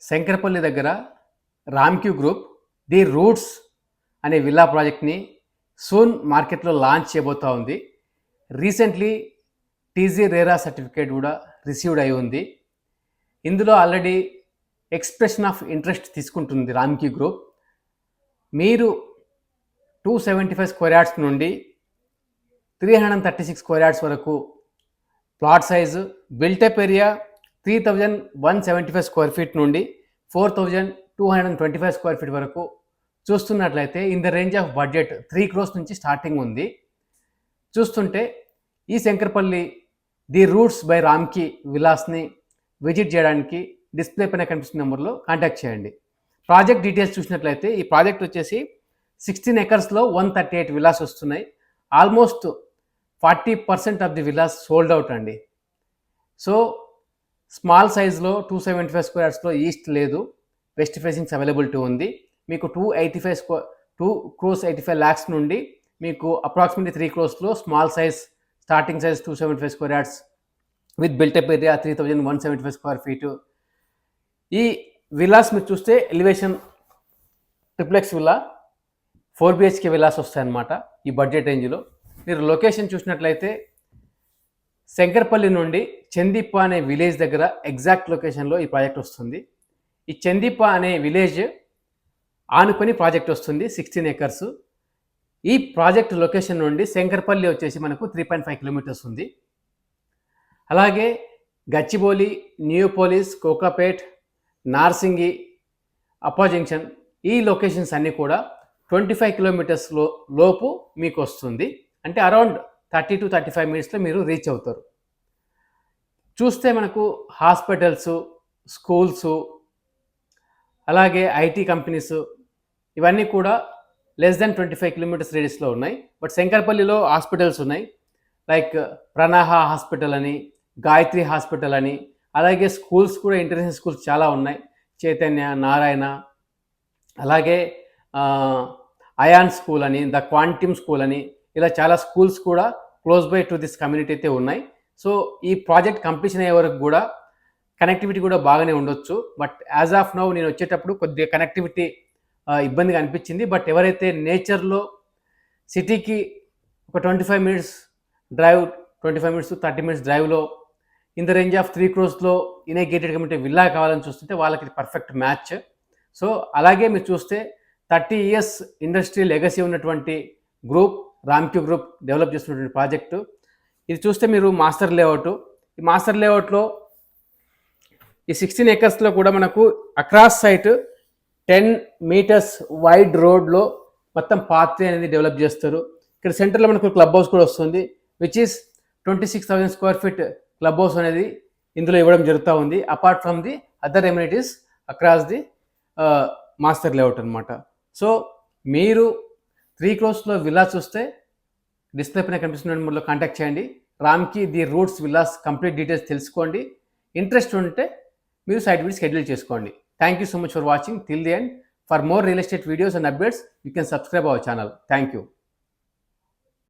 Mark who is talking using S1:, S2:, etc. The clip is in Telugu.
S1: శంకరపల్లి దగ్గర రామ్‌క్యూ గ్రూప్ ది రూట్స్ అనే విల్లా ప్రాజెక్ట్‌ని సూన్ మార్కెట్‌లో లాంచ్ చేయబోతా ఉంది. రీసెంట్‌లీ టీజీ రేరా సర్టిఫికేట్ కూడా రిసీవ్డ్ అయి ఉంది. ఇందులో ఆల్రెడీ ఎక్స్‌ప్రెషన్ ఆఫ్ ఇంట్రెస్ట్ తీసుకుంటుంది రామ్‌క్యూ గ్రూప్. మీరు 275 స్క్వేర్ యార్డ్స్ నుండి 336 స్క్వేర్ యార్డ్స్ వరకు plot size, built-up area 3175 square feet నుండి 4225 స్క్వేర్ ఫీట్ వరకు చూస్తున్నట్లయితే in the range of budget 3 crores నుంచి స్టార్టింగ్ ఉంది. చూస్తుంటే ఈ శంకరపల్లి ది రూట్స్ బై రామ్‌కి విలాస్ని విజిట్ చేయడానికి డిస్ప్లే పైన కనిపిస్తున్న నెంబర్లో కాంటాక్ట్ చేయండి. ప్రాజెక్ట్ డీటెయిల్స్ చూసినట్లయితే ఈ ప్రాజెక్ట్ వచ్చేసి 16 acresలో 138 విలాస్ వస్తున్నాయి. Almost 40% of the Vilas sold out అండి. సో స్మాల్ సైజ్లో 275 స్క్వేర్ యార్డ్స్లో ఈస్ట్ లేదు, వెస్ట్ ఫేసింగ్స్ అవైలబిలిటీ ఉంది. మీకు 2 crores 85 lakhs నుండి మీకు approximately 3 crores small size starting size 275 square yards with built-up area 3175 square feet. ఈ విలాస్ మీరు చూస్తే elevation triplex villa 4 BHK Vilas వస్తాయన్నమాట ఈ బడ్జెట్ రేంజ్లో. మీరు లొకేషన్ చూసినట్లయితే శంకరపల్లి నుండి చందీప్ప అనే విలేజ్ దగ్గర ఎగ్జాక్ట్ లొకేషన్లో ఈ ప్రాజెక్ట్ వస్తుంది. ఈ చందీప్ప అనే విలేజ్ ఆనుకొని ప్రాజెక్ట్ వస్తుంది 16 acres. ఈ ప్రాజెక్ట్ లొకేషన్ నుండి శంకరపల్లి వచ్చేసి మనకు 3.5 kilometers ఉంది. అలాగే గచ్చిబౌలి, న్యూపోలిస్, కోకాపేట్, నార్సింగి, అప్పా జంక్షన్ ఈ లొకేషన్స్ అన్నీ కూడా 25 kilometers లోపు మీకు వస్తుంది. అంటే అరౌండ్ 30 to 35 minutesలో మీరు రీచ్ అవుతారు. చూస్తే మనకు హాస్పిటల్స్, స్కూల్స్, అలాగే ఐటీ కంపెనీస్ ఇవన్నీ కూడా లెస్ దెన్ 25 kilometers రేడియస్లో ఉన్నాయి. బట్ శంకరపల్లిలో హాస్పిటల్స్ ఉన్నాయి, లైక్ ప్రణాహ హాస్పిటల్ అని, గాయత్రి హాస్పిటల్ అని. అలాగే స్కూల్స్ కూడా ఇంటర్నేషనల్ స్కూల్స్ చాలా ఉన్నాయి, చైతన్య, నారాయణ, అలాగే అయాన్ స్కూల్ అని, ద క్వాంటిమ్ స్కూల్ అని, ఇలా చాలా స్కూల్స్ కూడా close by to this community అయితే ఉన్నాయి. సో ఈ ప్రాజెక్ట్ కంప్లీషన్ అయ్యే వరకు కూడా కనెక్టివిటీ కూడా బాగానే ఉండొచ్చు. బట్ యాజ్ ఆఫ్ నౌ నేను వచ్చేటప్పుడు కొద్దిగా కనెక్టివిటీ ఇబ్బందిగా అనిపించింది. బట్ ఎవరైతే నేచర్లో సిటీకి ఒక 25 minutes drive, 25 minutes to 30 minutes డ్రైవ్లో in the range of 3 crores in a gated community villa కావాలని చూస్తుంటే వాళ్ళకి పర్ఫెక్ట్ మ్యాచ్. సో అలాగే మీరు చూస్తే 30 years ఇండస్ట్రీ లెగసీ ఉన్నటువంటి గ్రూప్ రామ్‌క్యూ గ్రూప్ డెవలప్ చేస్తున్నటువంటి ప్రాజెక్టు. ఇది చూస్తే మీరు మాస్టర్ లేఅవుట్. ఈ మాస్టర్ లేఅవుట్లో ఈ 16 acresలో కూడా మనకు అక్రాస్ సైట్ 10 meters వైడ్ రోడ్లో మొత్తం పాత్వే అనేది డెవలప్ చేస్తారు. ఇక్కడ సెంటర్లో మనకు క్లబ్ హౌస్ కూడా వస్తుంది, which is 26,000 square feet club house అనేది ఇందులో ఇవ్వడం జరుగుతూ ఉంది. Apart from the other amenities across the master layout అనమాట. సో మీరు 3 crores విల్లా చూస్తే డిస్ప్లే పైన కనిపిస్తున్న నెంబర్లో కాంటాక్ట్ చేయండి. రామ్‌కి the roots villas complete details తెలుసుకోండి. ఇంట్రెస్ట్ ఉంటే మీరు సైట్ విజిట్ షెడ్యూల్ చేసుకోండి. Thank you so much for watching till the end. For more real estate videos and updates you can subscribe our channel. Thank you.